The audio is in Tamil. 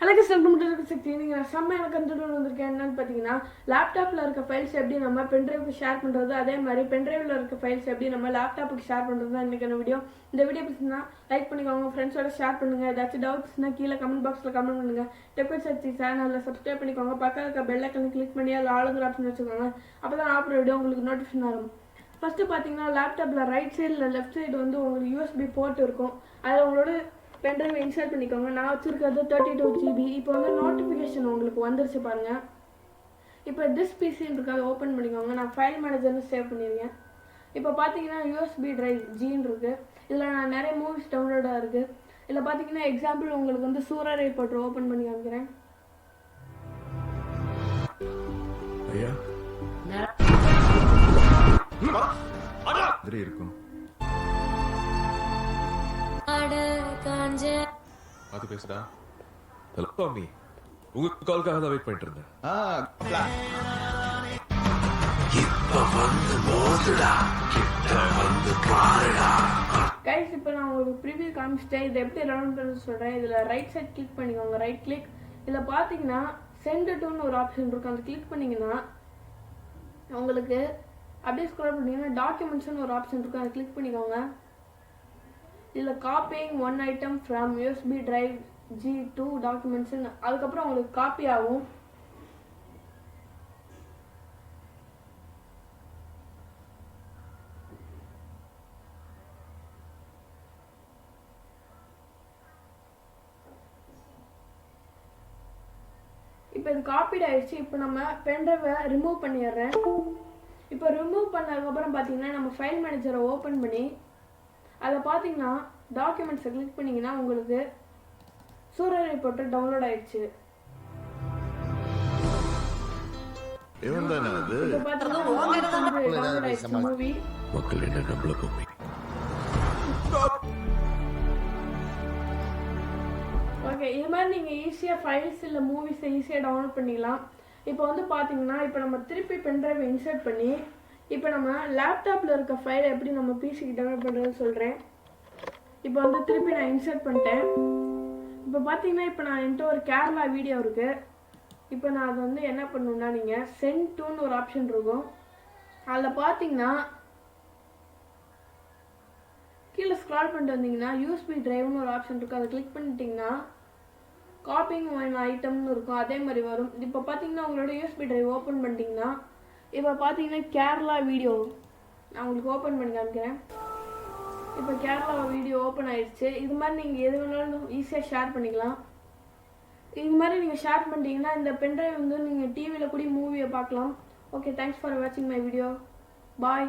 அழகு செல்லும் சக்தி நீங்கள் செம்ம எனக்கு கண்டுட்டு வந்திருக்கேன். என்னன்னு பார்த்தீங்கன்னா, லேப்டாப்பில் இருக்க ஃபைல்ஸ் எப்படி நம்ம பென்ட்ரைவுக்கு ஷேர் பண்ணுறது, அதே மாதிரி பென்ட்ரைவில் இருக்க ஃபைல்ஸ் எப்படி நம்ம லேப்டாப்புக்கு ஷேர் பண்ணுறது தான் இன்றைக்கான வீடியோ. இந்த வீடியோ பிடிச்சிருந்தா லைக் பண்ணிக்கோங்க, ஃப்ரெண்ட்ஸோட ஷேர் பண்ணுங்கள். ஏதாச்சும் டவுட்ஸ்னால் கீழே கமெண்ட் பாக்ஸில் கமெண்ட் பண்ணுங்கள். டெக்னிக்கல் சக்தி சேனலில் சப்ஸ்கிரைப் பண்ணிக்கோங்க. பக்கத்தில் இருக்க பெல் ஐக்கனை கிளிக் பண்ணி அதில் ஆளுங்கிற ஆப்ஷன் வச்சுக்கோங்க. அப்போ தான் ஆப்ற வீடியோ உங்களுக்கு நோட்டிஃபிகேஷன் ஆகும். ஃபஸ்ட்டு பார்த்தீங்கன்னா, லேப்டாப்பில் ரைட் சைடில் லெஃப்ட் சைடு வந்து உங்களுக்கு யூஎஸ்பி போர்ட் இருக்கும். அதில் உங்களோட பென்ட்ரைவ் இன்ஸ்டால் பண்ணிக்கோங்க. நான் வச்சுருக்கிறது 32 GB. இப்போ வந்து நோட்டிஃபிகேஷன் உங்களுக்கு வந்துருச்சு பாருங்கள். இப்போ திஸ் பிசின்னு இருக்காது, ஓப்பன் பண்ணிக்கோங்க. நான் ஃபைல் மேனேஜர்னு சேவ் பண்ணியிருக்கேன். இப்போ பார்த்தீங்கன்னா யூஎஸ்பி டிரைவ் ஜின்னு இருக்குது. இதில் நான் நிறைய மூவிஸ் டவுன்லோடாக இருக்குது. இதில் பார்த்தீங்கன்னா எக்ஸாம்பிள் உங்களுக்கு வந்து சூரரை போட்டு ஓப்பன் பண்ணி காமிக்கிறேன். இருக்கும் அது பேசுடா. மம்மி உங்க கால்க்காக தான் வெயிட் பண்ணிட்டு இருந்தேன். கைஸ், இப்போ நான் உங்களுக்கு ப்ரிவியூ காமிச்சிட்டேன். இதை எப்படி ரன் பண்ண சொல்கிறேன். இதில் ரைட் சைட் கிளிக் பண்ணிக்கோங்க. Right click. இதில் பார்த்தீங்கன்னா சென்ட் டுன்னு ஒரு ஆப்ஷன் இருக்கும். அதை கிளிக் பண்ணிங்கன்னா உங்களுக்கு அப்படியே ஸ்க்ரோல் பண்ணிங்கன்னா டாக்குமெண்ட்ஸ்னு ஒரு ஆப்ஷன் இருக்கும். அதை கிளிக் பண்ணிக்கோங்க. இதில் copying one item from USB drive G2 டாக்குமெண்ட்ஸ்னு அதுக்கப்புறம் உங்களுக்கு காப்பி ஆகும். இப்போ இது காப்பீட் ஆயிடுச்சு. இப்போ நம்ம பென்ட்ரைவை ரிமூவ் பண்ணிடுறேன். இப்போ ரிமூவ் பண்ணதுக்கப்புறம் பார்த்தீங்கன்னா நம்ம ஃபைல் மேனேஜரை ஓப்பன் பண்ணி அதில் பார்த்தீங்கன்னா டாக்குமெண்ட்ஸை கிளிக் பண்ணிங்கன்னா உங்களுக்கு சூரரை போட்டு டவுன்லோட் ஆயிடுச்சு. இவன் தானே அது? இப்போ பார்த்தீங்கன்னா டவுன்லோட் ஆயிடுச்சு மூவி. மக்கள் என்ன நம்மள பூமி. ஓகே, இது மாதிரி நீங்கள் ஈஸியாக ஃபைல்ஸ் இல்லை மூவிஸை ஈஸியாக டவுன்லோட் பண்ணிக்கலாம். இப்போ வந்து பார்த்தீங்கன்னா இப்போ நம்ம திருப்பி பென்ட்ரைவை இன்சர்ட் பண்ணி இப்போ நம்ம லேப்டாப்பில் இருக்க ஃபைலை எப்படி நம்ம பிசிக்கு டவுன்லோட் பண்ணுறதுன்னு சொல்கிறேன். இப்போ வந்து திருப்பி நான் இன்சர்ட் பண்ணிட்டேன். இப்போ பார்த்தீங்கன்னா இப்போ நான் என்கிட்ட ஒரு கேரளா வீடியோ இருக்குது. இப்போ நான் அது வந்து என்ன பண்ணணுன்னா நீங்கள் சென்ட் டுன்னு ஒரு ஆப்ஷன் இருக்கும். அதில் பார்த்தீங்கன்னா கீழே ஸ்க்ரால் பண்ணிட்டு வந்தீங்கன்னா யூஎஸ்பி டிரைவ்னு ஒரு ஆப்ஷன் இருக்கும். அதை கிளிக் பண்ணிட்டீங்கன்னா காப்பிங் ஒன் ஐட்டம்னு இருக்கும். அதே மாதிரி வரும். இப்போ பார்த்தீங்கன்னா உங்களோட யூஎஸ்பி டிரைவ் ஓப்பன் பண்ணிட்டீங்கன்னா இப்போ பார்த்தீங்கன்னா கேரளா வீடியோ நான் உங்களுக்கு ஓப்பன் பண்ணி காமிக்கிறேன். இப்போ கேரளா வீடியோ ஓப்பன் ஆயிடுச்சு. இது மாதிரி நீங்கள் எது வேணாலும் ஈஸியாக ஷேர் பண்ணிக்கலாம். இது மாதிரி நீங்கள் ஷேர் பண்ணிட்டீங்கன்னா இந்த பென்ட்ரைவ் வந்து நீங்கள் டிவியில் கூட மூவியை பார்க்கலாம். ஓகே, தேங்க்ஸ் ஃபார் வாட்சிங் மை வீடியோ. பாய்.